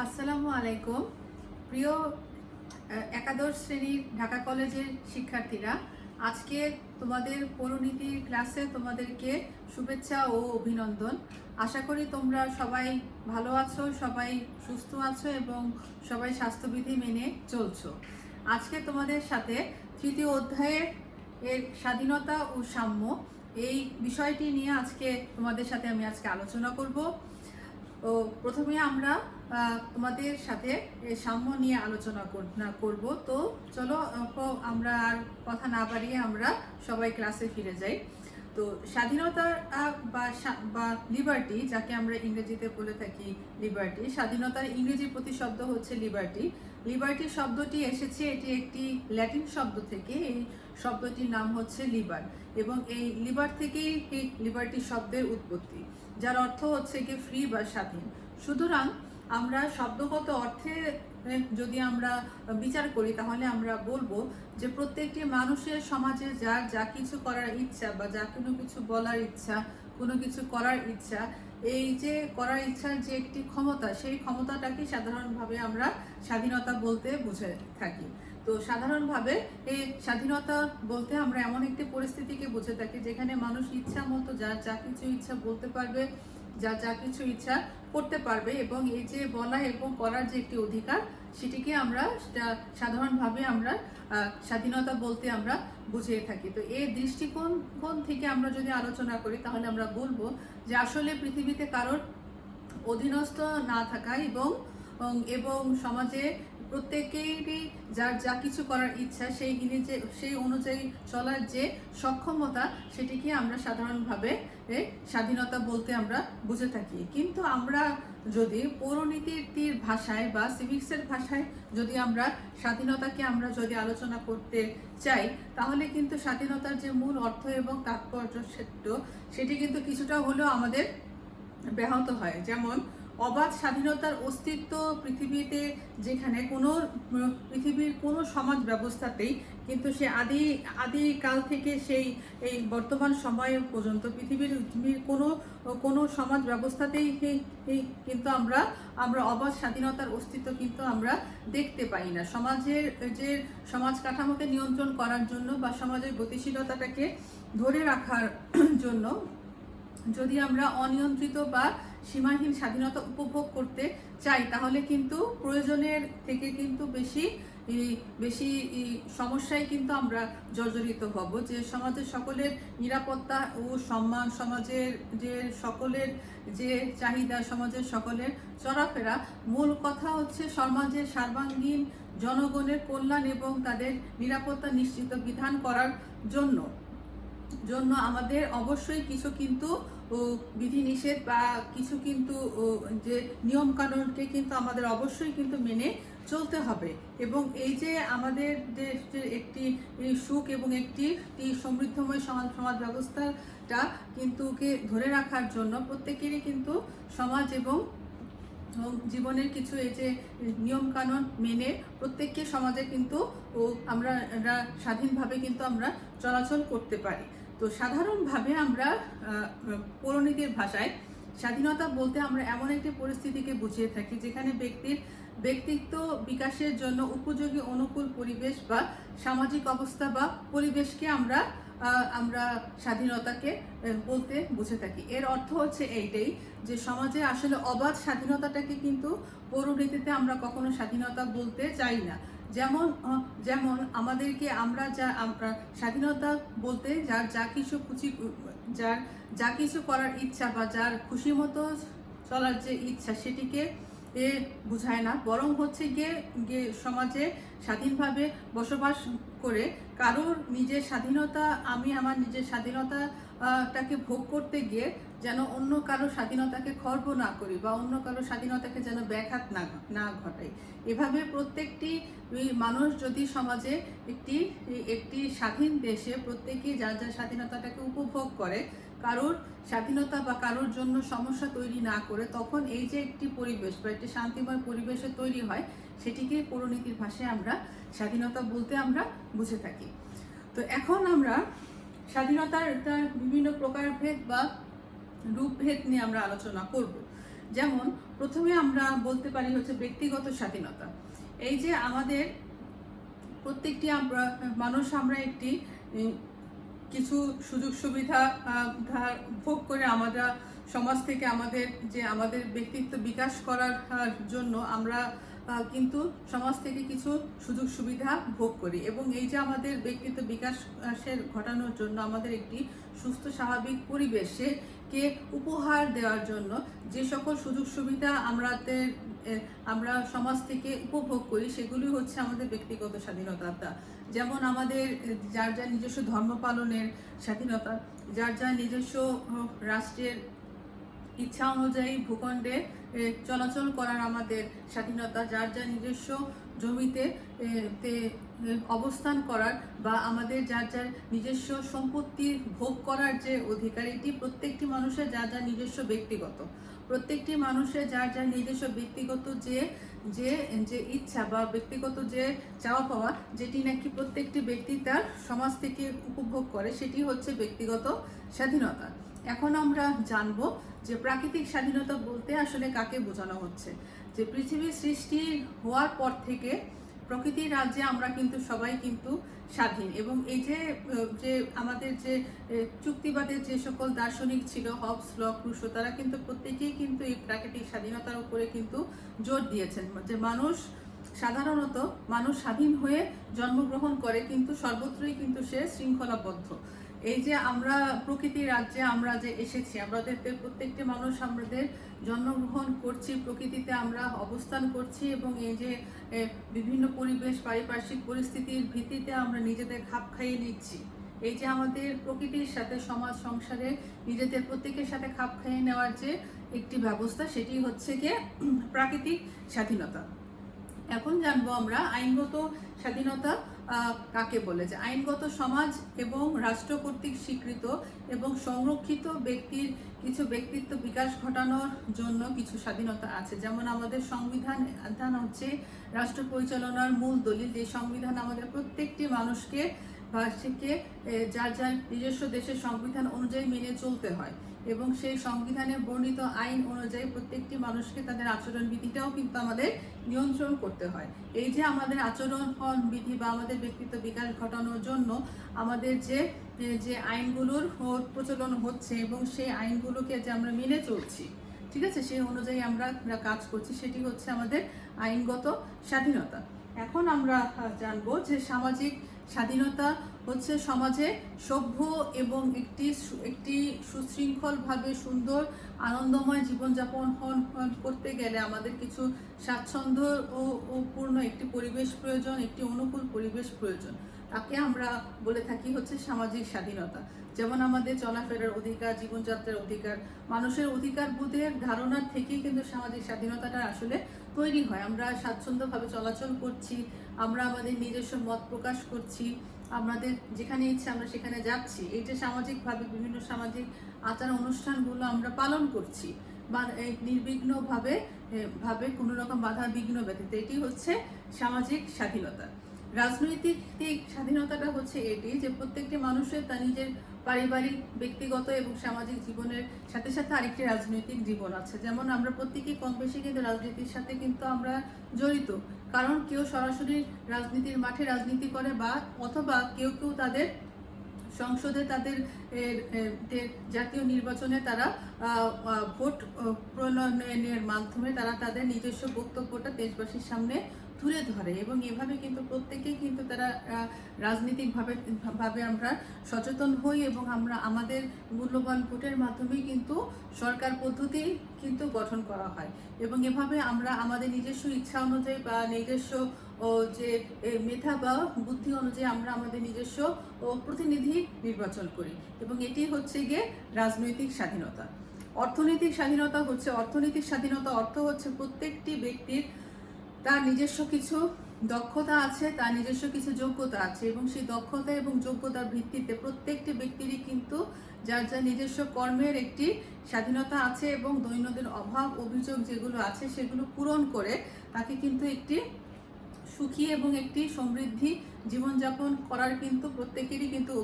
আসসালামু আলাইকুম। প্রিয় একাদশ শ্রেণীর ঢাকা কলেজের শিক্ষার্থীরা, আজকে তোমাদের পরিণীতির ক্লাসে তোমাদেরকে শুভেচ্ছা ও অভিনন্দন। আশা করি তোমরা সবাই ভালো আছো, সবাই সুস্থ আছো এবং সবাই স্বাস্থ্যবিধি মেনে চলছো। আজকে তোমাদের সাথে তৃতীয় অধ্যায়ের স্বাধীনতা ও সাম্য এই বিষয়টি নিয়ে আজকে তোমাদের সাথে আমি আলোচনা করব। তো প্রথমে আমরা তোমাদের সাথে সাম্য নিয়ে আলোচনা করব। তো চলো আমরা আর কথা না বাড়িয়ে আমরা সবাই ক্লাসে ফিরে যাই। তো স্বাধীনতা বা লিবার্টি, যাকে আমরা ইংরেজিতে বলে থাকি লিবার্টি, স্বাধীনতার ইংরেজি প্রতিশব্দ হচ্ছে লিবার্টি। লিবার্টি শব্দটি এসেছে, এটি একটি ল্যাটিন শব্দ থেকে। এই শব্দটির নাম হচ্ছে লিবার, এবং এই লিবার থেকেই এই লিবার্টি শব্দের উৎপত্তি, যার অর্থ হচ্ছে কি ফ্রি বা স্বাধীন। সুতরাং আমরা শব্দগত অর্থে যদি আমরা বিচার করি, তাহলে আমরা বলবো যে প্রত্যেকটি মানুষের সমাজে যার যা কিছু করার ইচ্ছা বা যা কোনো কিছু বলার ইচ্ছা, কোনো কিছু করার ইচ্ছা, এই যে করার ইচ্ছার যে একটি ক্ষমতা, সেই ক্ষমতাটাকে সাধারণভাবে আমরা স্বাধীনতা বলতে বুঝে থাকি। তো সাধারণভাবে এই স্বাধীনতা বলতে আমরা এমন একটি পরিস্থিতিকে বুঝে থাকি যেখানে মানুষ ইচ্ছা মতো যার যা কিছু ইচ্ছা বলতে পারবে, যা কিছু ইচ্ছা করতে পারবে, এবং এই যে বলা এবং করার যে একটি অধিকার, সেটিকে আমরা সাধারণভাবে আমরা স্বাধীনতা বলতে আমরা বুঝিয়ে থাকি। তো এই দৃষ্টিকোণ থেকে আমরা যদি আলোচনা করি, তাহলে আমরা বলবো যে আসলে পৃথিবীতে কারোর অধীনস্থ না থাকা এবং সমাজে প্রত্যেকেরই যার যা কিছু করার ইচ্ছা সেই অনুযায়ী চলার যে সক্ষমতা, সেটিকে আমরা সাধারণভাবে স্বাধীনতা বলতে আমরা বুঝে থাকি। কিন্তু আমরা যদি পৌরনীতির ভাষায় বা সিভিক্সের ভাষায় যদি আমরা স্বাধীনতাকে আমরা যদি আলোচনা করতে চাই, তাহলে কিন্তু স্বাধীনতার যে মূল অর্থ এবং তাৎপর্য সেটি কিন্তু কিছুটা হলেও আমাদের ব্যাহত হয়। যেমন অবাধ স্বাধীনতার অস্তিত্ব পৃথিবীতে, যেখানে পৃথিবীর কোনো সমাজ ব্যবস্থাতেই কিন্তু সে আদিকাল থেকে এই বর্তমান সময় পর্যন্ত পৃথিবীর কোনো সমাজ ব্যবস্থাতেই কিন্তু আমরা অবাধ স্বাধীনতার অস্তিত্ব কিন্তু আমরা দেখতে পাই না। সমাজের যে সমাজ কাঠামোকে নিয়ন্ত্রণ করার জন্য বা সমাজের গতিশীলতাটাকে ধরে রাখার জন্য যদি আমরা অনিয়ন্ত্রিত বা সীমাহীন স্বাধীনতা উপভোগ করতে চাই, তাহলে কিন্তু প্রয়োজনের থেকে কিন্তু বেশি সমস্যায় কিন্তু আমরা জর্জরিত হব। যে সমাজের সকলের নিরাপত্তা ও সম্মান, সমাজের যে সকলের যে চাহিদা, সমাজের সকলের চলাফেরা, মূল কথা হচ্ছে সমাজের সর্বাঙ্গীন জনগণের কল্যাণ এবং তাদের নিরাপত্তা নিশ্চিত বিধান করার জন্য আমাদের অবশ্যই কিছু কিন্তু বিধিনিষেধ বা কিছু কিন্তু যে নিয়ম কানুনকে কিন্তু আমাদের অবশ্যই কিন্তু মেনে চলতে হবে। এবং এই যে আমাদের দেশের একটি সুখ এবং একটি সমৃদ্ধময় সমাজ ব্যবস্থাটা কিন্তু ধরে রাখার জন্য প্রত্যেকেরই কিন্তু সমাজ এবং জীবনের কিছু এই যে নিয়ম কানুন মেনে প্রত্যেককে সমাজে কিন্তু আমরা স্বাধীনভাবে কিন্তু আমরা চলাচল করতে পারি। তো সাধারণভাবে আমরা পৌরনীতির ভাষায় স্বাধীনতা বলতে আমরা এমন একটি পরিস্থিতিকে বুঝিয়ে থাকি যেখানে ব্যক্তিত্ব বিকাশের জন্য উপযোগী অনুকূল পরিবেশ বা সামাজিক অবস্থা বা পরিবেশকে আমরা স্বাধীনতাকে বলতে বুঝে থাকি। এর অর্থ হচ্ছে এইটাই যে সমাজে আসলে অবাধ স্বাধীনতাটাকে কিন্তু পৌরনীতিতে আমরা কখনো স্বাধীনতা বলতে চাই না। যেমন আমাদেরকে আমরা স্বাধীনতা বলতে যার যা কিছু করার ইচ্ছা বা যার খুশি মতো চলার যে ইচ্ছা, সেটিকে বুঝায় না, বরং হচ্ছে গিয়ে সমাজে স্বাধীনভাবে বসবাস করে কারোর নিজের স্বাধীনতা, আমি আমার নিজের স্বাধীনতাটাকে ভোগ করতে গিয়ে যেন অন্য কারো স্বাধীনতাকে খর্ব না করি বা অন্য কারো স্বাধীনতাকে যেন ব্যাঘাত না ঘটাই। এভাবে প্রত্যেকটি মানুষ যদি সমাজে একটি স্বাধীন দেশে প্রত্যেকে যার স্বাধীনতাটাকে উপভোগ করে, কারোর স্বাধীনতা বা কারোর জন্য সমস্যা তৈরি না করে, তখন এই যে একটি পরিবেশ বা একটি শান্তিময় পরিবেশে তৈরি হয়, সেটিকে পৌরনীতির ভাষায় আমরা স্বাধীনতা বলতে আমরা বুঝে থাকি। তো এখন আমরা স্বাধীনতার বিভিন্ন প্রকারভেদ বা রূপভেদ নিয়ে আমরা আলোচনা করব। যেমন প্রথমে আমরা বলতে পারি হচ্ছে ব্যক্তিগত স্বাধীনতা। এই যে আমাদের প্রত্যেকটি মানুষ আমরা একটি কিছু সুযোগ সুবিধা ভোগ করে আমরা সমাজ থেকে আমাদের ব্যক্তিত্ব বিকাশ করার জন্য আমরা কিন্তু সমাজ থেকে কিছু সুযোগ সুবিধা ভোগ করি, এবং এই যে আমাদের ব্যক্তিত্ব বিকাশের ঘটানোর জন্য আমাদের একটি সুস্থ স্বাভাবিক পরিবেশকে উপহার দেওয়ার জন্য যে সকল সুযোগ সুবিধা আমরা সমাজ থেকে উপভোগ করি সেগুলি হচ্ছে আমাদের ব্যক্তিগত স্বাধীনতা। যেমন আমাদের যার যার নিজস্ব ধর্ম পালনের স্বাধীনতা, যার যার নিজস্ব রাষ্ট্রের ইচ্ছা অনুযায়ী ভূখণ্ডে চলাচল করার আমাদের স্বাধীনতা, যার যার নিজস্ব জমিতে অবস্থান করার বা আমাদের যার যার নিজস্ব সম্পত্তি ভোগ করার যে অধিকার, এটি প্রত্যেকটি মানুষের যার যার নিজস্ব ব্যক্তিগত, প্রত্যেকটি মানুষের যার যার নিজস্ব ব্যক্তিগত যে যে যে ইচ্ছা বা ব্যক্তিগত যে চাওয়া পাওয়া, যেটি নাকি প্রত্যেকটি ব্যক্তি তার সমাজ থেকে উপভোগ করে, সেটি হচ্ছে ব্যক্তিগত স্বাধীনতা। এখন আমরা জানব যে প্রাকৃতিক স্বাধীনতা বলতে আসলে কাকে বোঝানো হচ্ছে। যে পৃথিবীর সৃষ্টি হওয়ার পর থেকে প্রকৃতির রাজ্যে আমরা কিন্তু সবাই কিন্তু স্বাধীন, এবং এই যে আমাদের যে যুক্তিবাদের যে সকল দার্শনিক ছিল, হবস, লক, রুসো, তারা কিন্তু প্রত্যেকেই কিন্তু এই প্রাকৃতিক স্বাধীনতার উপরে কিন্তু জোর দিয়েছেন যে সাধারণত মানুষ স্বাধীন হয়ে জন্মগ্রহণ করে, কিন্তু সর্বত্রই কিন্তু সে শৃঙ্খলাবদ্ধ। এই যে আমরা প্রকৃতির রাজ্যে আমরা যে এসেছি, আমাদের প্রত্যেকটি মানুষ আমাদের জন্মগ্রহণ করছি, প্রকৃতিতে আমরা অবস্থান করছি, এবং এই যে বিভিন্ন পরিবেশ পারিপার্শ্বিক পরিস্থিতির ভিত্তিতে আমরা নিজেদের খাপ খাইয়ে নিচ্ছি। এই যে আমাদের প্রকৃতির সাথে সমাজ সংসারে নিজেদের প্রত্যেকের সাথে খাপ খাইয়ে নেওয়ার যে একটি ব্যবস্থা, সেটি হচ্ছে গিয়ে প্রাকৃতিক স্বাধীনতা। এখন জানবো আমরা আইনগত স্বাধীনতা কাকে বলে। যে আইনগত সমাজ এবং রাষ্ট্র কর্তৃক স্বীকৃত এবং সংরক্ষিত ব্যক্তির কিছু ব্যক্তিত্ব বিকাশ ঘটানোর জন্য কিছু স্বাধীনতা আছে। যেমন আমাদের সংবিধান হচ্ছে রাষ্ট্র পরিচালনার মূল দলিল। যে সংবিধান আমাদের প্রত্যেকটি মানুষকে যার যার নিজস্ব দেশের সংবিধান অনুযায়ী মেনে চলতে হয়, এবং সেই সংবিধানে বর্ণিত আইন অনুযায়ী প্রত্যেকটি মানুষকে তাদের আচরণ বিধিটাও কিন্তু আমাদের নিয়ন্ত্রণ করতে হয়। এই যে আমাদের আচরণ বিধি বা আমাদের ব্যক্তিত্ব বিকাশ ঘটানোর জন্য আমাদের যে আইনগুলোর প্রচলন হচ্ছে এবং সেই আইনগুলোকে যে আমরা মেনে চলছি, ঠিক আছে, সেই অনুযায়ী আমরা কাজ করছি, সেটি হচ্ছে আমাদের আইনগত স্বাধীনতা। এখন আমরা জানবো যে সামাজিক স্বাধীনতা হচ্ছে সমাজে সভ্য এবং একটি সুশৃঙ্খলভাবে সুন্দর আনন্দময় জীবনযাপন করতে গেলে আমাদের কিছু স্বাচ্ছন্দ্য ও পূর্ণ একটি পরিবেশ প্রয়োজন, একটি অনুকূল পরিবেশ প্রয়োজন। তাকে আমরা বলে থাকি হচ্ছে সামাজিক স্বাধীনতা। যেমন আমাদের চলাফেরার অধিকার, জীবনযাত্রার অধিকার, মানুষের অধিকার বোধের ধারণার থেকেই কিন্তু সামাজিক স্বাধীনতাটা আসলে তৈরি হয়। আমরা স্বাচ্ছন্দ্যভাবে চলাচল করছি, আমরা আমাদের নিজস্ব মত প্রকাশ করছি, আমাদের যেখানে ইচ্ছে আমরা সেখানে যাচ্ছি, এই যে সামাজিকভাবে বিভিন্ন সামাজিক আচার অনুষ্ঠানগুলো আমরা পালন করছি বা নির্বিঘ্নভাবে কোনো রকম বাধা বিঘ্ন ব্যতীত, এটি হচ্ছে সামাজিক স্বাধীনতা। রাজনৈতিক স্বাধীনতাটা হচ্ছে এটি যে প্রত্যেকটি মানুষের তার নিজের পারিবারিক, ব্যক্তিগত এবং সামাজিক জীবনের সাথে সাথে আরেকটি রাজনৈতিক জীবন আছে। যেমন আমরা প্রত্যেকেই কম বেশি কিন্তু রাজনীতির সাথে কিন্তু আমরা জড়িত, কারণ কেউ সরাসরি রাজনীতির মাঠে রাজনীতি করে বা অথবা কেউ তাদের সংসদে তাদের জাতীয় নির্বাচনে তারা ভোট প্রণয়নের মাধ্যমে তারা তাদের নিজস্ব বক্তব্যটা দেশবাসীর সামনে তুলে ধরে, এবং এভাবে কিন্তু প্রত্যেকেই কিন্তু তারা রাজনীতিকভাবে আমরা সচেতন হই, এবং আমরা আমাদের মূল্যবান ভোটের মাধ্যমেই কিন্তু সরকার পদ্ধতি কিন্তু গঠন করা হয়, এবং এভাবে আমরা আমাদের নিজস্ব ইচ্ছা অনুযায়ী বা নিজস্ব যে মেধা বা বুদ্ধি অনুযায়ী আমরা আমাদের নিজস্ব প্রতিনিধি নির্বাচন করি, এবং এটি হচ্ছে গিয়ে রাজনৈতিক স্বাধীনতা। অর্থনৈতিক স্বাধীনতা অর্থ হচ্ছে প্রত্যেকটি ব্যক্তির তার নিজস্ব কিছু দক্ষতা আছে, তার নিজস্ব কিছু যোগ্যতা আছে, এবং সেই দক্ষতা এবং যোগ্যতার ভিত্তিতে প্রত্যেকটি ব্যক্তিরই কিন্তু যার যার নিজস্ব কর্মের একটি স্বাধীনতা আছে, এবং দৈনন্দিন অভাব অভিযোগ যেগুলো আছে সেগুলো পূরণ করে তাকে কিন্তু একটি সুখী এবং একটি সমৃদ্ধি জীবনযাপন করার কিন্তু প্রত্যেকেরই কিন্তু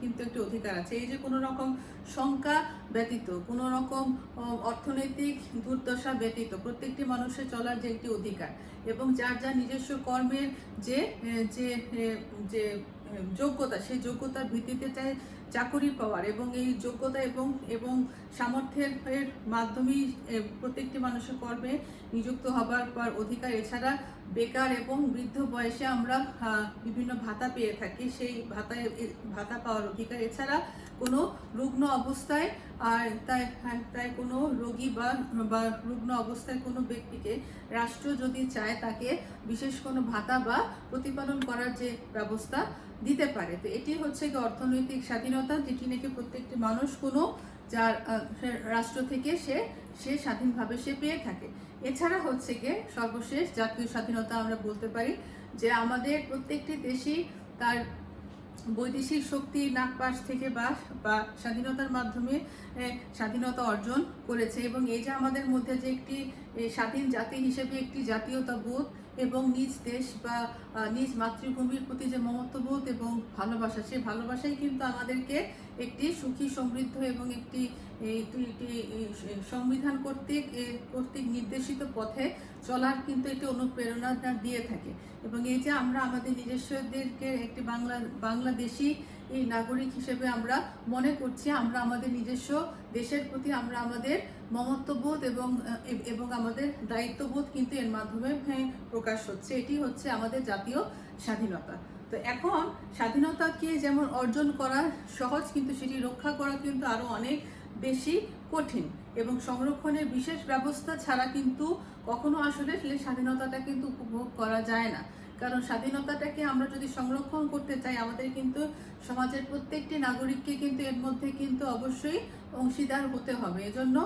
কিন্তু একটি অধিকার আছে। এই যে কোনো রকম শঙ্কা ব্যতীত, কোনো রকম অর্থনৈতিক দুর্দশা ব্যতীত প্রত্যেকটি মানুষের চলার যে একটি অধিকার, এবং যার যার নিজস্ব কর্মের যে যে যে যোগ্যতা, সেই যোগ্যতার ভিত্তিতে চাই চাকরি পাওয়ার, এবং এই যোগ্যতা এবং সামর্থ্যের মাধ্যমেই প্রত্যেকটি মানুষের কর্মে নিযুক্ত হবার পর অধিকার। এছাড়া বেকার এবং বৃদ্ধ বয়সে আমরা বিভিন্ন ভাতা পেয়ে থাকি, সেই ভাতা পাওয়ার অধিকার। এছাড়া কোনো রুগ্ন অবস্থায় তাই কোনো রোগী বা রুগ্ন অবস্থায় কোনো ব্যক্তিকে রাষ্ট্র যদি চায় তাকে বিশেষ কোনো ভাতা বা প্রতিপালন করার যে ব্যবস্থা দিতে পারে। তো এটি হচ্ছে অর্থনৈতিক স্বাধীনতা, যেটি নাকি প্রত্যেকটি মানুষ কোনো যার রাষ্ট্র থেকে সে স্বাধীনভাবে সে পেয়ে থাকে। এছাড়া হচ্ছে গিয়ে সর্বশেষ জাতীয় স্বাধীনতা আমরা বলতে পারি, যে আমাদের প্রত্যেকটি দেশই তার বৈদেশিক শক্তি নাগপাশ থেকে বা স্বাধীনতার মাধ্যমে স্বাধীনতা অর্জন করেছে, এবং এই যে আমাদের মধ্যে যে একটি স্বাধীন জাতি হিসেবে একটি জাতীয়তাবোধ এবং নিজ দেশ বা নিজ মাতৃভূমির প্রতি যে মমত্ববোধ এবং ভালোবাসা, সেই ভালোবাসাই কিন্তু আমাদেরকে একটি সুখী সমৃদ্ধ এবং একটি সংবিধান কর্তৃক নির্দেশিত পথে চলার কিন্তু একটি অনুপ্রেরণা দিয়ে থাকে। এবং এই যে আমরা আমাদের নিজস্বদেরকে একটি বাংলাদেশি এই নাগরিক হিসেবে আমরা মনে করছি, আমরা আমাদের নিজস্ব দেশের প্রতি আমরা আমাদের মমত্ববোধ এবং আমাদের দায়িত্ববোধ কিন্তু এর মাধ্যমে প্রকাশ হচ্ছে। এটি হচ্ছে আমাদের জাতীয় স্বাধীনতা। তো এখন স্বাধীনতাকে যেমন অর্জন করা সহজ, কিন্তু সেটি রক্ষা করা কিন্তু আরো অনেক বেশি কঠিন, এবং সংরক্ষণের বিশেষ ব্যবস্থা ছাড়া কিন্তু কখনো আসলে স্বাধীনতাটা কিন্তু উপভোগ করা যায় না। কারণ স্বাধীনতাটাকে আমরা যদি সংরক্ষণ করতে চাই, আমাদের কিন্তু সমাজের প্রত্যেকটি নাগরিককে কিন্তু এর মধ্যে কিন্তু অবশ্যই অংশীদার হতে হবে। এজন্য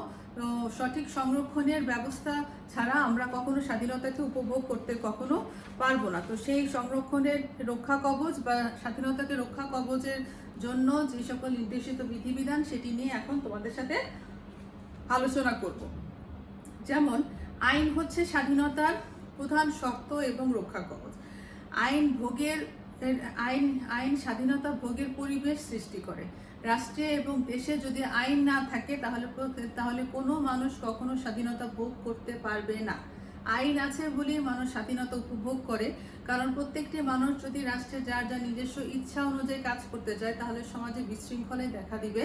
সঠিক সংরক্ষণের ব্যবস্থা ছাড়া আমরা কখনো স্বাধীনতাকে উপভোগ করতে কখনো পারবো না। তো সেই সংরক্ষণের রক্ষা কবচ বা স্বাধীনতাকে রক্ষা কবচের জন্য যে সকল নির্দেশিত বিধিবিধান, সেটি নিয়ে এখন তোমাদের সাথে আলোচনা করব। যেমন আইন হচ্ছে স্বাধীনতার প্রধান শর্ত এবং রক্ষা কবচ। আইন স্বাধীনতা ভোগের পরিবেশ সৃষ্টি করে। রাষ্ট্রে এবং দেশে যদি আইন না থাকে তাহলে কোনো মানুষ কখনো স্বাধীনতা ভোগ করতে পারবে না। আইন আছে বলেই মানুষ স্বাধীনতা উপভোগ করে, কারণ প্রত্যেকটি মানুষ যদি রাষ্ট্রে যার যার নিজস্ব ইচ্ছা অনুযায়ী কাজ করতে চায়, তাহলে সমাজে বিশৃঙ্খলাই দেখা দিবে।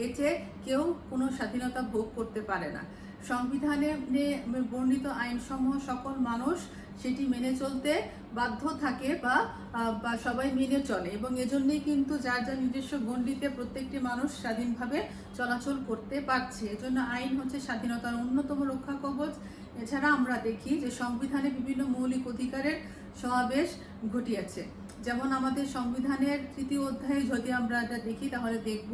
এতে কেউ কোনো স্বাধীনতা ভোগ করতে পারে না। সংবিধানে বর্ণিত আইনসমূহ সকল মানুষ সেটি মেনে চলতে বাধ্য থাকে বা সবাই মেনে চলে, এবং এজন্যই কিন্তু যার যার নিজস্ব গণ্ডিতে প্রত্যেকটি মানুষ স্বাধীনভাবে চলাচল করতে পারছে। এজন্য আইন হচ্ছে স্বাধীনতার অন্যতম রক্ষা কবচ। এছাড়া আমরা দেখি যে সংবিধানে বিভিন্ন মৌলিক অধিকারের সমাবেশ ঘটিয়েছে। যেমন আমাদের সংবিধানের ৩য় অধ্যায়ে যদি আমরা এটা দেখি, তাহলে দেখব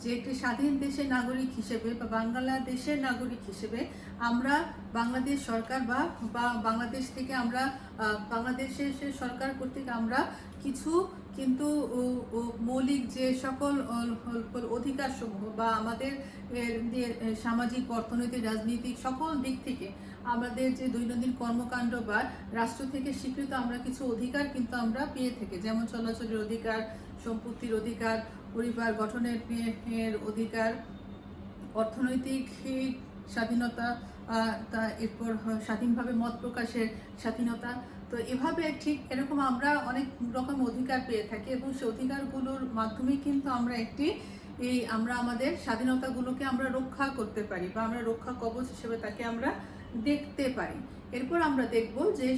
যে একটি স্বাধীন দেশের নাগরিক হিসেবে বা বাংলাদেশের নাগরিক হিসেবে আমরা বাংলাদেশ সরকার বা বাংলাদেশ থেকে আমরা বাংলাদেশের সরকার কর্তৃক আমরা কিছু কিন্তু মৌলিক যে সকল অধিকার সমূহ বা আমাদের সামাজিক, অর্থনৈতিক, রাজনৈতিক সকল দিক থেকে আমাদের যে দৈনন্দিন কর্মকাণ্ড বা রাষ্ট্র থেকে স্বীকৃত আমরা কিছু অধিকার কিন্তু আমরা পেয়ে থাকি। যেমন চলাচলের অধিকার, সম্পত্তির অধিকার, পরিবার গঠনের অধিকার, অর্থনৈতিক স্বাধীনতা, এরপর স্বাধীনভাবে মত প্রকাশের স্বাধীনতা। তো এভাবে ঠিক এরকম আমরা অনেক রকম অধিকার পেয়ে থাকি, এবং সেই অধিকারগুলোর মাধ্যমে কিন্তু আমরা আমাদের স্বাধীনতাগুলোকে আমরা রক্ষা করতে পারি বা আমরা রক্ষা কবচ হিসেবে তাকে আমরা দেখতে পারি। এরপর আমরা দেখব যে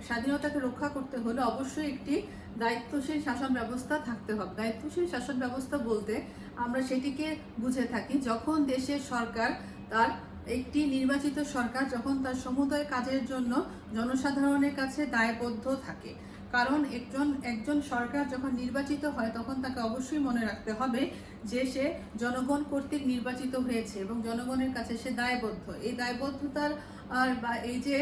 স্বাধীনতাকে রক্ষা করতে হলে অবশ্যই একটি দায়িত্বশীল শাসন ব্যবস্থা থাকতে হবে। দায়িত্বশীল শাসন ব্যবস্থা বলতে আমরা সেটিকে বুঝে থাকি যখন দেশের সরকার তার একটি নির্বাচিত সরকার যখন তার সমুদয় কাজের জন্য জনসাধারণের কাছে দায়বদ্ধ থাকে। কারণ একজন সরকার যখন নির্বাচিত হয়, তখন তাকে অবশ্যই মনে রাখতে হবে যে সে জনগণ কর্তৃক নির্বাচিত হয়েছে এবং জনগণের কাছে সে দায়বদ্ধ। এই দায়বদ্ধতার বা এই যে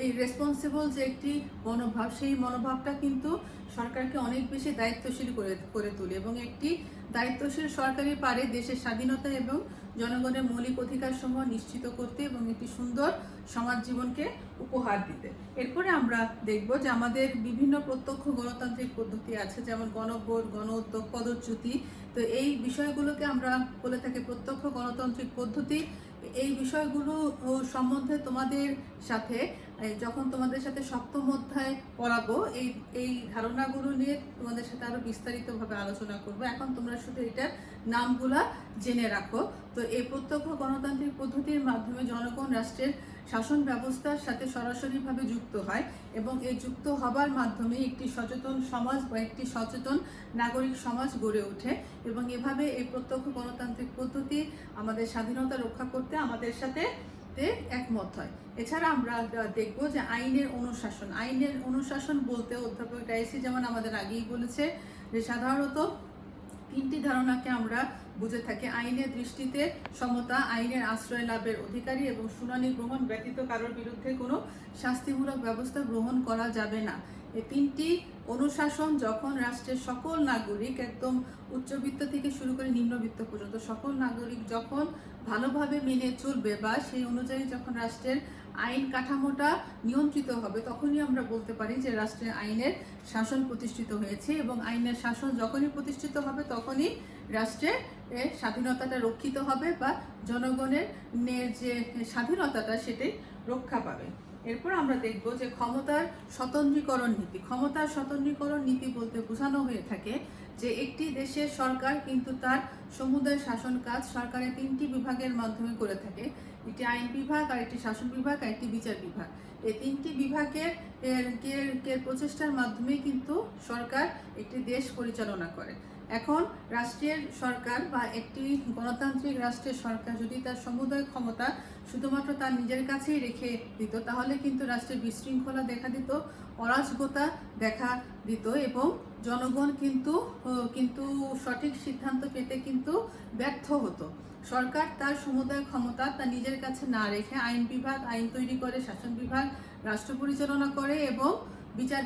এই রেসপন্সিবল যে একটি মনোভাব, সেই মনোভাবটা কিন্তু সরকারকে অনেক বেশি দায়িত্বশীল করে তোলে, এবং একটি দায়িত্বশীল সরকারই পারে দেশের স্বাধীনতা এবং জনগণের মৌলিক অধিকারসমূহ নিশ্চিত করতে এবং একটি সুন্দর সমাজ জীবনকে উপহার দিতে। এরপরে আমরা দেখব যে আমাদের বিভিন্ন প্রত্যক্ষ গণতান্ত্রিক পদ্ধতি আছে, যেমন গণভোট, গণ উদ্যোগ, পদচ্যুতি। তো এই বিষয়গুলোকে আমরা বলে থাকি প্রত্যক্ষ গণতান্ত্রিক পদ্ধতি। এই বিষয়গুলো সম্বন্ধে তোমাদের সাথে যখন তোমাদের সাথে সপ্তম অধ্যায় পড়াবো, এই ধারণাগুলো নিয়ে তোমাদের সাথে আরো বিস্তারিতভাবে আলোচনা করব। এখন তোমরা শুধু এটার নামগুলা জেনে রাখো। তো এই প্রত্যক্ষ গণতান্ত্রিক পদ্ধতির মাধ্যমে জনগণ রাষ্ট্রের শাসন ব্যবস্থার সাথে সরাসরিভাবে যুক্ত হয় এবং এই যুক্ত হবার মাধ্যমে একটি সচেতন সমাজ বা একটি সচেতন নাগরিক সমাজ গড়ে ওঠে এবং এভাবে এই প্রত্যক্ষ গণতান্ত্রিক পদ্ধতি আমাদের স্বাধীনতা রক্ষা করতে আমাদের সাথে একমত হয়। এছাড়া আমরা দেখব যে আইনের অনুশাসন বলতে অধ্যাপক ডায়েসি যেমন আমাদের আগেই বলেছে যে সাধারণত তিনটি ধারণাকে আমরা বুঝে থাকি: আইনের দৃষ্টিতে সমতা, আইনের আশ্রয় লাভের অধিকারী এবং শুনানি গ্রহণ ব্যতীত কারোর বিরুদ্ধে কোনো শাস্তিমূলক ব্যবস্থা গ্রহণ করা যাবে না। এই তিনটি অনুশাসন যখন রাষ্ট্রের সকল নাগরিক, একদম উচ্চবিত্ত থেকে শুরু করে নিম্নবিত্ত পর্যন্ত সকল নাগরিক যখন ভালোভাবে মেনে চলবে বা সেই অনুযায়ী যখন রাষ্ট্রের আইন কাঠামোটা নিয়ন্ত্রিত হবে, তখনই আমরা বলতে পারি যে রাষ্ট্রের আইনের শাসন প্রতিষ্ঠিত হয়েছে। এবং আইনের শাসন যখনই প্রতিষ্ঠিত হবে তখনই রাষ্ট্রের স্বাধীনতাটা রক্ষিত হবে বা জনগণের যে স্বাধীনতাটা সেটাই রক্ষা পাবে। এরপর আমরা দেখব যে ক্ষমতার স্বতন্ত্রীকরণ নীতি বলতে বোঝানো হয়ে থাকে যে একটি দেশের সরকার কিন্তু তার সমুদায় শাসন কাজ সরকারের তিনটি বিভাগের মাধ্যমে করে থাকে: একটি আইন বিভাগ, আর একটি শাসন বিভাগ, আর একটি বিচার বিভাগ। এই তিনটি বিভাগের প্রচেষ্টার মাধ্যমে কিন্তু সরকার একটি দেশ পরিচালনা করে। এখন রাষ্ট্রের সরকার বা একটি গণতান্ত্রিক রাষ্ট্রের সরকার যদি তার সমুদায় ক্ষমতা শুধুমাত্র তার নিজের কাছেই রেখে দিত, তাহলে কিন্তু রাষ্ট্রের বিশৃঙ্খলা দেখা দিত, অরাজকতা দেখা দিত এবং জনগণ কিন্তু সঠিক সিদ্ধান্ত পেতে কিন্তু ব্যর্থ হতো। সরকার তার সমুদায় ক্ষমতা তার নিজের কাছে না রেখে আইন বিভাগ আইন তৈরি করে, শাসন বিভাগ রাষ্ট্র পরিচালনা করে এবং বিচার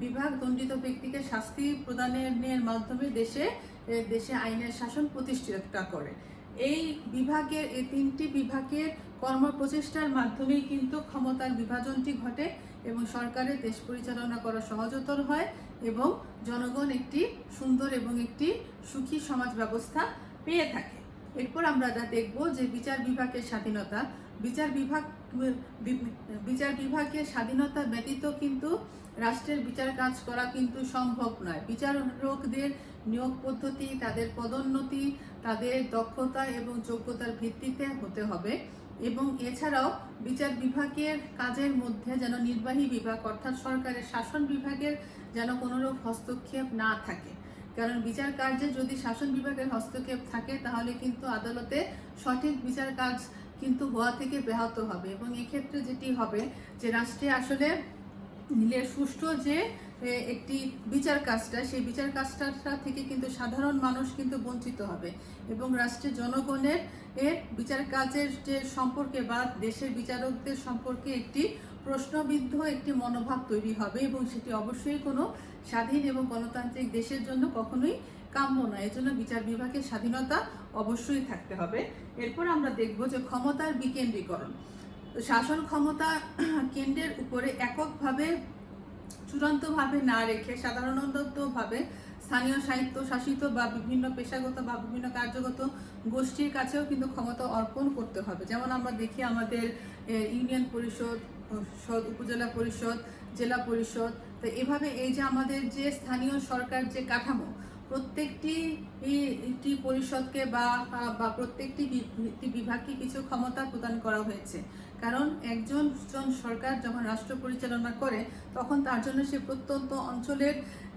বিভাগ দণ্ডিত ব্যক্তিকে শাস্তি প্রদানের মাধ্যমে দেশে আইনের শাসন প্রতিষ্ঠা করে। এই তিনটি বিভাগের কর্মপ্রচেষ্টার মাধ্যমেই কিন্তু ক্ষমতার বিভাজনটি ঘটে এবং সরকারের দেশ পরিচালনা করা সহজতর হয় এবং জনগণ একটি সুন্দর এবং একটি সুখী সমাজ ব্যবস্থা পেয়ে থাকে। এরপর আমরা দেখব যে বিচার বিভাগের স্বাধীনতা। বিচার বিভাগের স্বাধীনতা ব্যতীত কিন্তু রাষ্ট্রের বিচার কাজ করা কিন্তু সম্ভব নয়। বিচারকদের নিয়োগ পদ্ধতি, তাদের পদোন্নতি, তাদের দক্ষতা এবং যোগ্যতার ভিত্তিতে হতে হবে এবং এছাড়াও বিচার বিভাগের কাজের মধ্যে যেন নির্বাহী বিভাগ অর্থাৎ সরকারের শাসন বিভাগের যেন কোনোরূপ হস্তক্ষেপ না থাকে। কারণ বিচার কার্যে যদি শাসন বিভাগের হস্তক্ষেপ থাকে তাহলে কিন্তু আদালতে সঠিক বিচার কাজ কিন্তু হওয়া থেকে ব্যাহত হবে এবং এক্ষেত্রে যেটি হবে যে রাষ্ট্রে আসলে সুষ্ঠু যে একটি বিচার কাজটা, সেই বিচার কাজটা থেকে কিন্তু সাধারণ মানুষ কিন্তু বঞ্চিত হবে এবং রাষ্ট্রের জনগণের বিচার কাজের যে সম্পর্কে বা দেশের বিচারকদের সম্পর্কে একটি প্রশ্নবিদ্ধ একটি মনোভাব তৈরি হবে এবং সেটি অবশ্যই কোনো স্বাধীন এবং গণতান্ত্রিক দেশের জন্য কখনোই কাম্য নয়। এজন্য বিচার বিভাগের স্বাধীনতা অবশ্যই থাকতে হবে। এরপর আমরা দেখব যে ক্ষমতার বিকেন্দ্রীকরণ। শাসন ক্ষমতা কেন্দ্রের উপরে এককভাবে চূড়ান্তভাবে না রেখে সাধারণতভাবে স্থানীয় স্বায়ত্ত শাসিত বা বিভিন্ন পেশাগত বা বিভিন্ন কার্যগত গোষ্ঠীর কাছেও কিন্তু ক্ষমতা অর্পণ করতে হবে। যেমন আমরা দেখি আমাদের ইউনিয়ন পরিষদ, উপজেলা পরিষদ, জেলা পরিষদ। তো এভাবে এই যে আমাদের যে স্থানীয় সরকার যে কাঠামো, প্রত্যেকটি পরিষদকে বা প্রত্যেকটি বিভাগকে কিছু ক্ষমতা প্রদান করা হয়েছে। কারণ একজন সরকার যখন রাষ্ট্র পরিচালনা করে তখন তার জন্য সে প্রত্যন্ত অঞ্চলের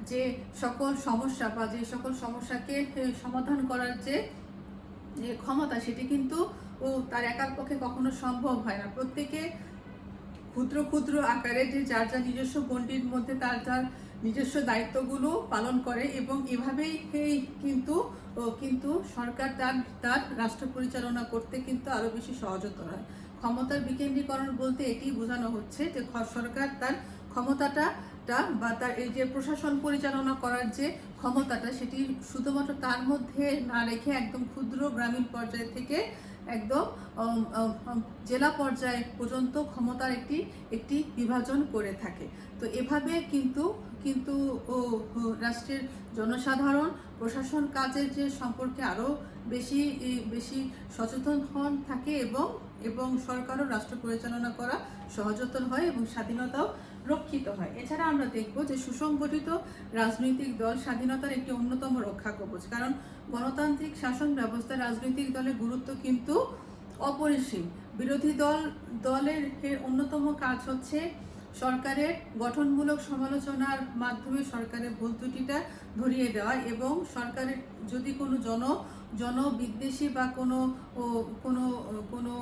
যে সকল সমস্যা বা যে সকল সমস্যাকে সমাধান করার যে ক্ষমতা, সেটি কিন্তু তার একার পক্ষে কখনো সম্ভব হয় না। প্রত্যেকে ক্ষুদ্র ক্ষুদ্র আকারে যে যার নিজস্ব গণ্ডির মধ্যে তার নিজস্ব দায়িত্বগুলো পালন করে এবং এভাবেই কিন্তু সরকার তার রাষ্ট্র পরিচালনা করতে কিন্তু আরো বেশি সহজতর হয়। ক্ষমতার বিকেন্দ্রীকরণ বলতে এটি বোঝানো হচ্ছে যে সরকার তার ক্ষমতাটা বা তার এই যে প্রশাসন পরিচালনা করার যে ক্ষমতাটা, সেটি শুধুমাত্র তার মধ্যে না রেখে একদম ক্ষুদ্র গ্রামীণ পর্যায় থেকে একদম জেলা পর্যায় পর্যন্ত ক্ষমতার একটি বিভাজন করে থাকে। তো এভাবে কিন্তু কিন্তু রাষ্ট্রের জনসাধারণ প্রশাসন কাজের যে সম্পর্কে আরও বেশি বেশি সচেতন হন থাকে এবং সরকারও রাষ্ট্র পরিচালনা করা সহজতর হয় এবং স্বাধীনতাও রক্ষিত হয়। এছাড়া আমরা দেখব যে সুসংগঠিত রাজনৈতিক দল স্বাধীনতার একটি অন্যতম রক্ষা কবচ, কারণ গণতান্ত্রিক শাসন ব্যবস্থা রাজনৈতিক দলের গুরুত্ব কিন্তু অপরিসীম। বিরোধী দলের অন্যতম কাজ হচ্ছে সরকারের গঠনমূলক সমালোচনার মাধ্যমে সরকারের ভুল ত্রুটিটা ধরিয়ে দেওয়া এবং সরকারের যদি কোনো জনবিদ্বেষী বা কোনো কোনো কোনো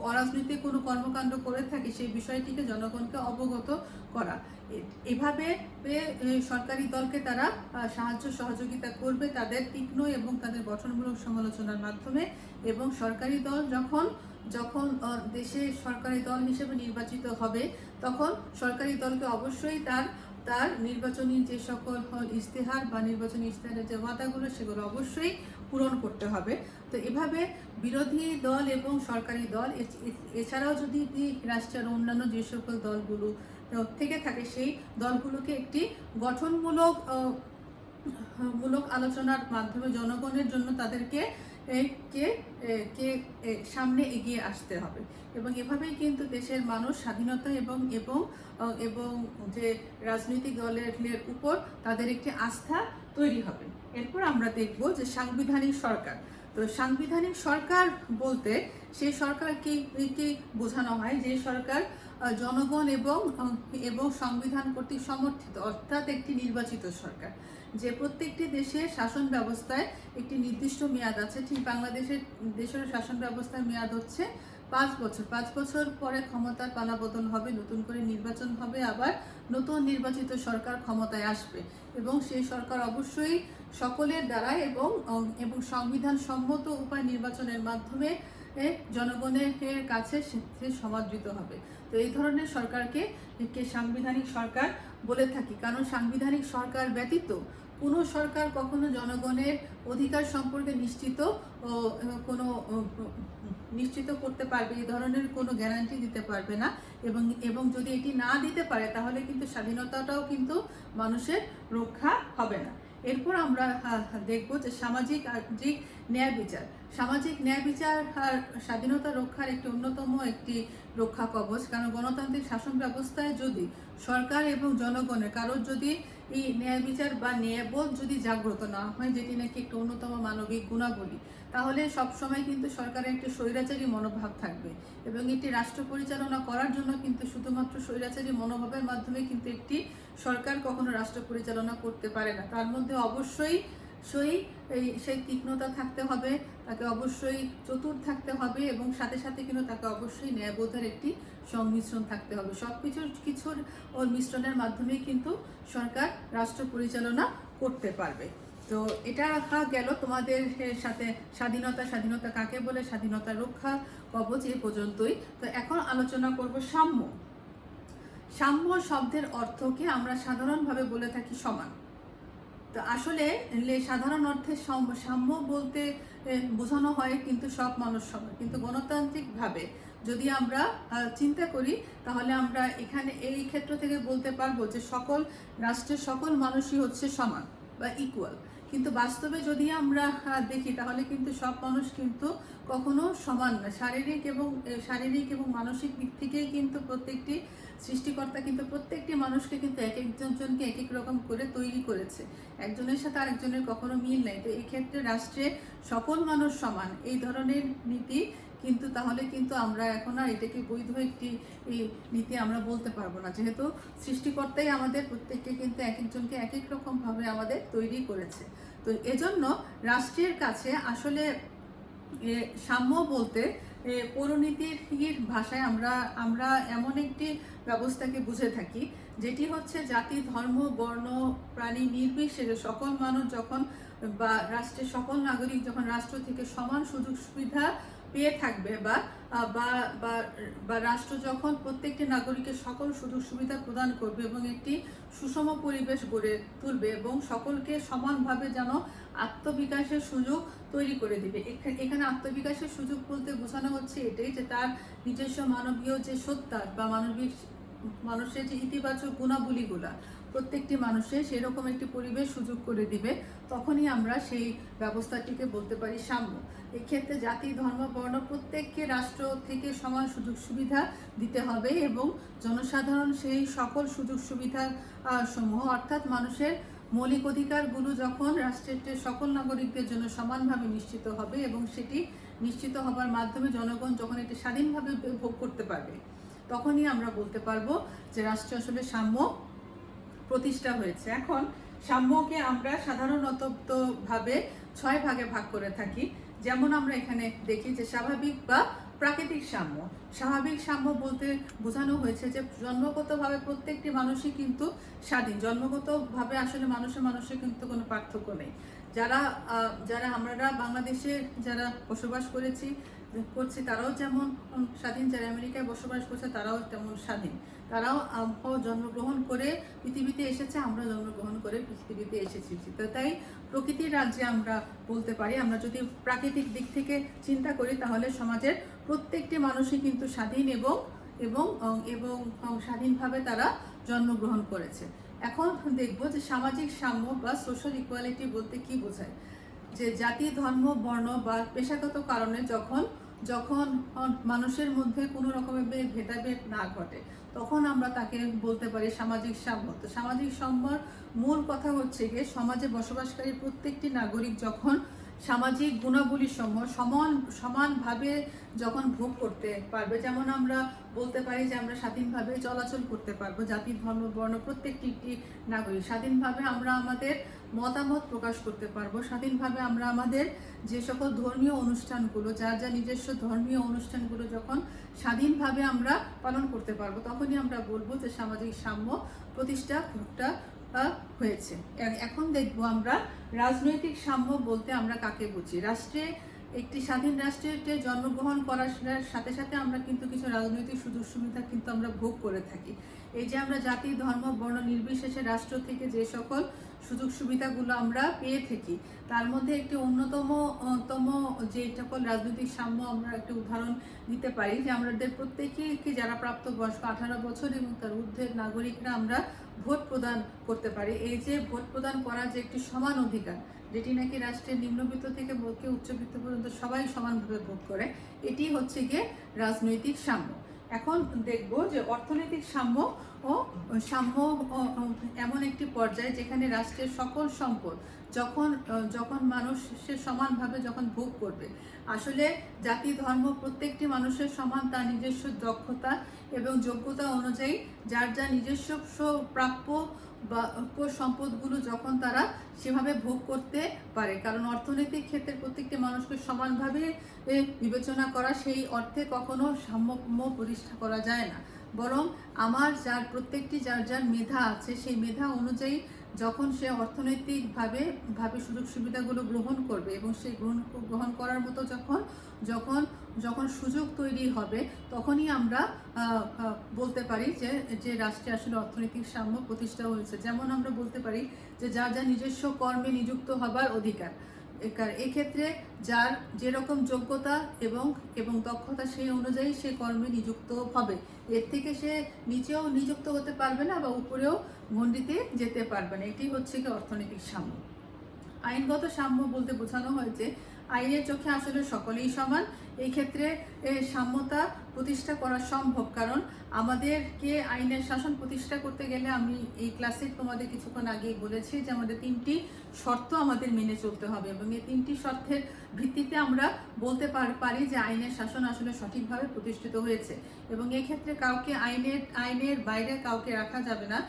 অরাজনৈতিক কোনো কর্মকাণ্ড করে থাকে সেই বিষয়টিকে জনগণকে অবগত করা। এভাবে সরকারি দলকে তারা সাহায্য সহযোগিতা করবে তাদের তীক্ষ্ণ এবং তাদের গঠনমূলক সমালোচনার মাধ্যমে। এবং সরকারি দল যখন দেশে সরকারি দল হিসেবে নির্বাচিত হবে, তখন সরকারি দলকে অবশ্যই তার নির্বাচনী যে সকল ইশতেহার বা নির্বাচনী ইশতেহারের যে ওয়াদাগুলো সেগুলো অবশ্যই পূরণ করতে হবে। তো এভাবে বিরোধী দল এবং সরকারি দল এছাড়াও যদি রাষ্ট্রের অন্যান্য যে সকল দলগুলো থেকে থাকে সেই দলগুলোকে একটি গঠনমূলক আলোচনার মাধ্যমে জনগণের জন্য তাদেরকে সামনে এগিয়ে আসতে হবে। এবং এভাবেই কিন্তু দেশের মানুষ স্বাধীনতা এবং যে রাজনৈতিক দলের উপর তাদের একটি আস্থা তৈরি হবে। এরপর আমরা দেখব যে সাংবিধানিক সরকার। তো সাংবিধানিক সরকার বলতে সেই সরকারকে বোঝানো হয় যে সরকার জনগণ এবং সংবিধান কর্তৃক সমর্থিত, অর্থাৎ একটি নির্বাচিত সরকার। যে প্রত্যেকটি দেশের শাসন ব্যবস্থায় একটি নির্দিষ্ট মেয়াদ আছে, ঠিক দেশের শাসন ব্যবস্থার মেয়াদ হচ্ছে 5 বছর। 5 বছর পরে ক্ষমতার পালাবদল হবে, নতুন করে নির্বাচন হবে, আবার নতুন নির্বাচিত সরকার ক্ষমতায় আসবে এবং সেই সরকার অবশ্যই সকলের দ্বারা এবং সংবিধান সম্মত উপায় নির্বাচনের মাধ্যমে জনগণের কাছে সে সমাদৃত হবে। তো এই ধরনের সরকারকে সাংবিধানিক সরকার বলে থাকি, কারণ সাংবিধানিক সরকার ব্যতীত কোনো সরকার কখনো জনগণের অধিকার সম্পর্কে নিশ্চিত করতে পারবে, এই ধরনের কোনো গ্যারান্টি দিতে পারবে না। এবং যদি এটি না দিতে পারে তাহলে কিন্তু স্বাধীনতাটাও কিন্তু মানুষের রক্ষা হবে না। এরপর আমরা দেখব যে সামাজিক ন্যায় বিচার। সামাজিক ন্যায় বিচার স্বাধীনতা রক্ষার একটি অন্যতম একটি রক্ষা কবচ, কারণ গণতান্ত্রিক শাসন ব্যবস্থায় যদি সরকার এবং জনগণের কারোর যদি এই ন্যায় বিচার বা ন্যায়বোধ যদি জাগ্রত না হয়, যেটি নাকি একটি অন্যতম মানবিক গুণাবলী, তাহলে সবসময় কিন্তু সরকারের একটি স্বৈরাচারী মনোভাব থাকবে এবং এটি রাষ্ট্র পরিচালনা করার জন্য কিন্তু শুধুমাত্র স্বৈরাচারী মনোভাবের মাধ্যমে কিন্তু একটি সরকার কখনো রাষ্ট্র পরিচালনা করতে পারে না। তার মধ্যে অবশ্যই সেই তীক্ষ্ণতা থাকতে হবে, তাকে অবশ্যই চতুর থাকতে হবে এবং সাথে সাথে কিন্তু তাকে অবশ্যই ন্যায়বোধের একটি সংমিশ্রণ থাকতে হবে। কিছুর মিশ্রণের মাধ্যমেই কিন্তু সরকার রাষ্ট্র পরিচালনা করতে পারবে। তো এটা গেল তোমাদের সাথে স্বাধীনতা কাকে বলে, স্বাধীনতা রক্ষা কবচ এই পর্যন্তই। তো এখন আলোচনা করব সাম্য। সাম্য শব্দের অর্থকে আমরা সাধারণভাবে বলে থাকি সমান। তো আসলে সাধারণ অর্থে সাম্য বলতে বোঝানো হয় কিন্তু সব মানুষ সমান, কিন্তু গণতান্ত্রিকভাবে যদি আমরা চিন্তা করি তাহলে আমরা এখানে এই ক্ষেত্র থেকে বলতে পারবো যে সকল রাষ্ট্রের সকল মানুষই হচ্ছে সমান বা ইকুয়াল। কিন্তু বাস্তবে যদি আমরা দেখি তাহলে কিন্তু সব মানুষ কিন্তু কখনো সমান না। শারীরিক এবং মানসিক দিক থেকেই কিন্তু প্রত্যেকটি সৃষ্টিকর্তা কিন্তু প্রত্যেকটি মানুষকে কিন্তু এক একজনকে এক এক রকম করে তৈরি করেছে, একজনের সাথে আরেকজনের কখনো মিল নাই। তো এই ক্ষেত্রে রাষ্ট্রে সকল মানুষ সমান এই ধরনের নীতি কিন্তু তাহলে কিন্তু আমরা এখন আর এটাকে বৈধ একটি নীতি আমরা বলতে পারবো না, যেহেতু সৃষ্টিকর্তাই আমাদের প্রত্যেককে কিন্তু এক একজনকে এক এক রকম ভাবে আমাদের তৈরি করেছে। তো এজন্য রাষ্ট্রের কাছে আসলে সাম্য বলতে পৌরনীতির ভাষায় আমরা এমন একটি ব্যবস্থাকে বুঝে থাকি যেটি হচ্ছে জাতি, ধর্ম, বর্ণ, প্রাণী নির্বিশেষে সকল মানুষ যখন বা রাষ্ট্রের সকল নাগরিক যখন রাষ্ট্র থেকে সমান সুযোগ সুবিধা পেয়ে থাকবে বা বা বা রাষ্ট্র যখন প্রত্যেকটি নাগরিকের সকল সুযোগ সুবিধা প্রদান করবে এবং একটি সুষম পরিবেশ গড়ে তুলবে এবং সকলকে সমানভাবে যেন আত্মবিকাশের সুযোগ তৈরি করে দিবে। এখানে আত্মবিকাশের সুযোগ বলতে বোঝানো হচ্ছে এটাই যে তার নিজস্ব মানবীয় যে সত্তা বা মানুষের যে ইতিবাচক গুণাবলীগুলা প্রত্যেকটি মানুষের সেরকম একটি পরিবেশ সুযোগ করে দিবে, তখনই আমরা সেই ব্যবস্থাটিকে বলতে পারি সাম্য। এক্ষেত্রে জাতি, ধর্ম, বর্ণ প্রত্যেককে রাষ্ট্র থেকে সমান সুযোগ সুবিধা দিতে হবে এবং জনসাধারণ সেই সকল সুযোগ সুবিধা সমূহ অর্থাৎ মানুষের মৌলিক অধিকারগুলো যখন রাষ্ট্রের সকল নাগরিকদের জন্য সমানভাবে নিশ্চিত হবে এবং সেটি নিশ্চিত হবার মাধ্যমে জনগণ যখন এটি স্বাধীনভাবে ভোগ করতে পারবে, তখনই আমরা বলতে পারবো যে রাষ্ট্রে আসলে সাম্য প্রতিষ্ঠা হয়েছে। এখন সাম্যকে আমরা সাধারণত ভাবে 6 ভাগে ভাগ করে থাকি। যেমন আমরা এখানে দেখি যে স্বাভাবিক বা প্রাকৃতিক সাম্য। স্বাভাবিক সাম্য বলতে বোঝানো হয়েছে যে জন্মগতভাবে প্রত্যেকটি মানুষই কিন্তু স্বাধীন। জন্মগতভাবে আসলে মানুষের কিন্তু কোনো পার্থক্য নেই। যারা আমরা বাংলাদেশে যারা বসবাস করছি তারাও যেমন স্বাধীন, যারা আমেরিকায় বসবাস করছে তারাও তেমন স্বাধীন। তারাও জন্মগ্রহণ করে পৃথিবীতে এসেছে, আমরা জন্মগ্রহণ করে পৃথিবীতে এসেছি। তো তাই প্রকৃতির রাজ্যে আমরা বলতে পারি, আমরা যদি প্রাকৃতিক দিক থেকে চিন্তা করি তাহলে সমাজের প্রত্যেকটি মানুষই কিন্তু স্বাধীন এবং এবং এবং স্বাধীনভাবে তারা জন্মগ্রহণ করেছে। এখন দেখব যে সামাজিক সাম্য বা সোশ্যাল ইকুয়ালিটি বলতে কি বোঝায়। যে জাতি, ধর্ম, বর্ণ বা পেশাগত কারণে যখন মানুষের মধ্যে কোনো রকমের ভেদাভেদ না ঘটে, তখন আমরা তাকে বলতে পারি সামাজিক সাম্য। তো সামাজিক সাম্যর মূল কথা হচ্ছে গিয়ে সমাজে বসবাসকারী প্রত্যেকটি নাগরিক যখন সামাজিক গুণাবলী সমূহ সমানভাবে যখন ভোগ করতে পারবে, যেমন আমরা বলতে পারি যে আমরা স্বাধীনভাবে চলাচল করতে পারবো, জাতি, ধর্ম, বর্ণ প্রত্যেকটি নাগরিক স্বাধীনভাবে আমরা আমাদের মতামত প্রকাশ করতে পারবো, স্বাধীনভাবে আমরা আমাদের যে সকল ধর্মীয় অনুষ্ঠানগুলো যার নিজস্ব ধর্মীয় অনুষ্ঠানগুলো যখন স্বাধীনভাবে আমরা পালন করতে পারবো, তখনই আমরা বলবো যে সামাজিক সাম্য প্রতিষ্ঠা হয়েছে। এখন দেখবো আমরা রাজনৈতিক সাম্য বলতে আমরা কাকে বুঝি। একটি স্বাধীন রাষ্ট্রে জন্মগ্রহণ করার সাথে সাথে আমরা কিন্তু কিছু রাজনৈতিক সুযোগ সুবিধা কিন্তু আমরা ভোগ করে থাকি। এই যে আমরা জাতি, ধর্ম, বর্ণ নির্বিশেষে রাষ্ট্র থেকে যে সকল সুযোগ সুবিধাগুলো আমরা পেয়ে থাকি, তার মধ্যে একটি অন্যতম যে সকল রাজনৈতিক সাম্য আমরা একটা উদাহরণ দিতে পারি যে আমাদের প্রত্যেকেই যারা প্রাপ্তবয়স্ক 18 বছর এবং তার ঊর্ধ্বের নাগরিকরা আমরা ভোট প্রদান করতে পারি। এই যে ভোট প্রদান করার যে একটি সমান অধিকার, যেটি নাকি রাষ্ট্রের নিম্নবিত্ত থেকে উচ্চবিত্ত পর্যন্ত সবাই সমানভাবে ভোট করে, এটি হচ্ছে গিয়ে রাজনৈতিক সাম্য। এখন দেখব যে অর্থনৈতিক সাম্য এমন একটি পর্যায় যেখানে রাষ্ট্রের সকল সম্পদ যখন মানুষের সমানভাবে যখন ভোগ করবে। আসলে জাতি, ধর্ম প্রত্যেকটি মানুষের সমান তার নিজস্ব দক্ষতা এবং যোগ্যতা অনুযায়ী যার নিজস্ব প্রাপ্য বা সম্পদগুলো যখন তারা সেভাবে ভোগ করতে পারে। কারণ অর্থনৈতিক ক্ষেত্রে প্রত্যেকটি মানুষকে সমানভাবে বিবেচনা করা, সেই অর্থে কখনো সাম্য প্রতিষ্ঠা করা যায় না। বরং প্রত্যেকটি যার মেধা আছে সেই মেধা অনুযায়ী যখন সে অর্থনৈতিকভাবে সুযোগ সুবিধাগুলো গ্রহণ করবে এবং সেই গ্রহণ করার মতো যখন সুযোগ তৈরি হবে, তখনই আমরা বলতে পারি যে রাষ্ট্রে আসলে অর্থনৈতিক সাম্য প্রতিষ্ঠা হয়েছে। যেমন আমরা বলতে পারি যে যার নিজস্ব কর্মে নিযুক্ত হবার অধিকার, এক্ষেত্রে যার যেরকম যোগ্যতা এবং দক্ষতা সেই অনুযায়ী সে কর্মে নিযুক্ত হবে। এর থেকে সে নিচেও নিযুক্ত হতে পারবে না বা উপরেও গণ্ডিতে যেতে পারবে না। এটি হচ্ছে কি অর্থনৈতিক সাম্য। আইনগত সাম্য বলতে বোঝানো হয়েছে আইনের চোখে আসলে সকলেই সমান। এই ক্ষেত্রে সাম্যতা প্রতিষ্ঠা করা সম্ভব, কারণ আমাদেরকে আইনের শাসন প্রতিষ্ঠা করতে গেলে আমি এই ক্লাসে তোমাদের কিছুক্ষণ আগেই বলেছি যে আমাদের 3টি শর্ত আমাদের মেনে চলতে হবে এবং এই 3টি শর্তের ভিত্তিতে আমরা বলতে পারি যে আইনের শাসন আসলে সঠিকভাবে প্রতিষ্ঠিত হয়েছে। এবং এই ক্ষেত্রে কাউকে আইনের বাইরে কাউকে রাখা যাবে না।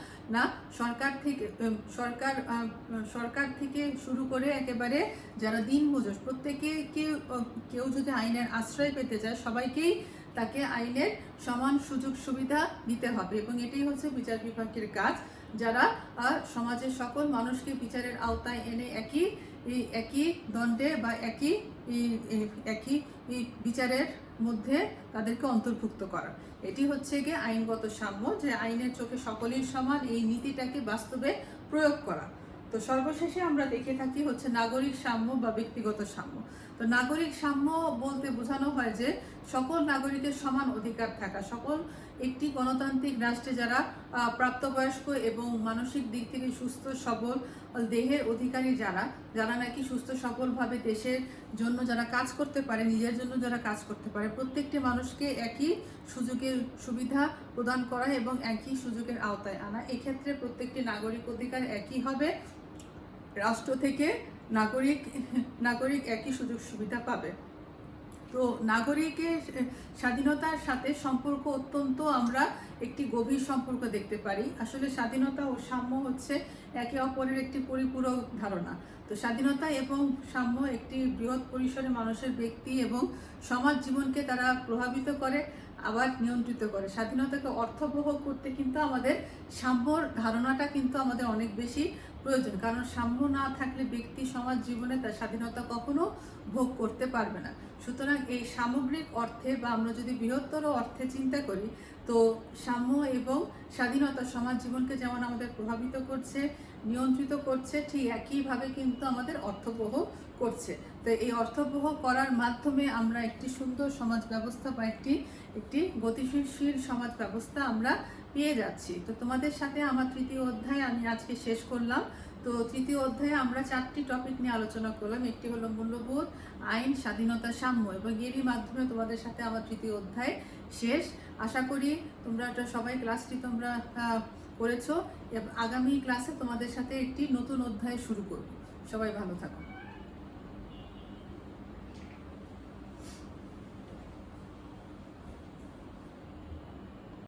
সরকার থেকে শুরু করে একেবারে যারা দিনমজুর প্রত্যেকে কেউ যদি আইনের আশ্রয় পেতে চায়, সবাইকেই তাকে আইনের সমান সুযোগ সুবিধা দিতে হবে। এবং এটাই হচ্ছে বিচার বিভাগের কাজ, যারা সমাজের সকল মানুষকে বিচারের আওতায় এনে এই একই দণ্ডে বা একই বিচারের মধ্যে তাদেরকে অন্তর্ভুক্ত করা। এটি হচ্ছে গিয়ে আইনগত সাম্য, যে আইনের চোখে সকলেই সমান, এই নীতিটাকে বাস্তবে প্রয়োগ করা। তো সর্বশেষে আমরা দেখে থাকি হচ্ছে নাগরিক সাম্য বা ব্যক্তিগত সাম্য। তো নাগরিক সাম্য বলতে বোঝানো হয় যে সকল নাগরিকের সমান অধিকার থাকা, সকল একটি গণতান্ত্রিক রাষ্ট্রে যারা প্রাপ্তবয়স্ক এবং মানসিক দিক থেকে সুস্থ সবল দেহের অধিকারী, যারা নাকি সুস্থ সবলভাবে দেশের জন্য যারা কাজ করতে পারে, নিজের জন্য যারা কাজ করতে পারে, প্রত্যেকটি মানুষকে একই সুযোগের সুবিধা প্রদান করা এবং একই সুযোগের আওতায় আনা। এক্ষেত্রে প্রত্যেকটি নাগরিক অধিকার একই হবে, রাষ্ট্র থেকে নাগরিক একই সুযোগ সুবিধা পাবে। তো নাগরিকের স্বাধীনতার সাথে সম্পর্ক অত্যন্ত আমরা একটি গভীর সম্পর্ক দেখতে পারি। আসলে স্বাধীনতা ও সাম্য হচ্ছে একে অপরের একটি পরিপূরক ধারণা। তো স্বাধীনতা এবং সাম্য একটি বৃহৎ পরিসরে মানুষের ব্যক্তি এবং সমাজ জীবনকে তারা প্রভাবিত করে, আবার নিয়ন্ত্রিত করে। স্বাধীনতাকে অর্থবহ করতে কিন্তু আমাদের সাম্যর ধারণাটা কিন্তু আমাদের অনেক বেশি প্রয়োজন, কারণ সাম্য না থাকলে ব্যক্তি সমাজ জীবনে তার স্বাধীনতা কখনো ভোগ করতে পারবে না। সুতরাং এই সামগ্রিক অর্থে বা আমরা যদি বৃহত্তর অর্থে চিন্তা করি, তো সাম্য এবং স্বাধীনতা সমাজ জীবনকে যেমন আমাদের প্রভাবিত করছে, নিয়ন্ত্রিত করছে, ঠিক একইভাবে কিন্তু আমাদের অর্থবহ করছে। তো এই অর্থবহ করার মাধ্যমে আমরা একটি সুন্দর সমাজ ব্যবস্থা বা একটি গতিশীল সমাজ ব্যবস্থা আমরা পেয়ে যাচ্ছি। তো তোমাদের সাথে আমার তৃতীয় অধ্যায় আমি আজকে শেষ করলাম। তো তৃতীয় অধ্যায়ে আমরা 4টি টপিক নিয়ে আলোচনা করলাম। একটি হলো মূল্যবোধ, আইন, স্বাধীনতা, সাম্য, এবং এরই মাধ্যমে তোমাদের সাথে আমার তৃতীয় অধ্যায় শেষ। আশা করি তোমরা সবাই ক্লাসটি তোমরা করেছো। আগামী ক্লাসে তোমাদের সাথে একটি নতুন অধ্যায় শুরু করব। সবাই ভালো থাকো।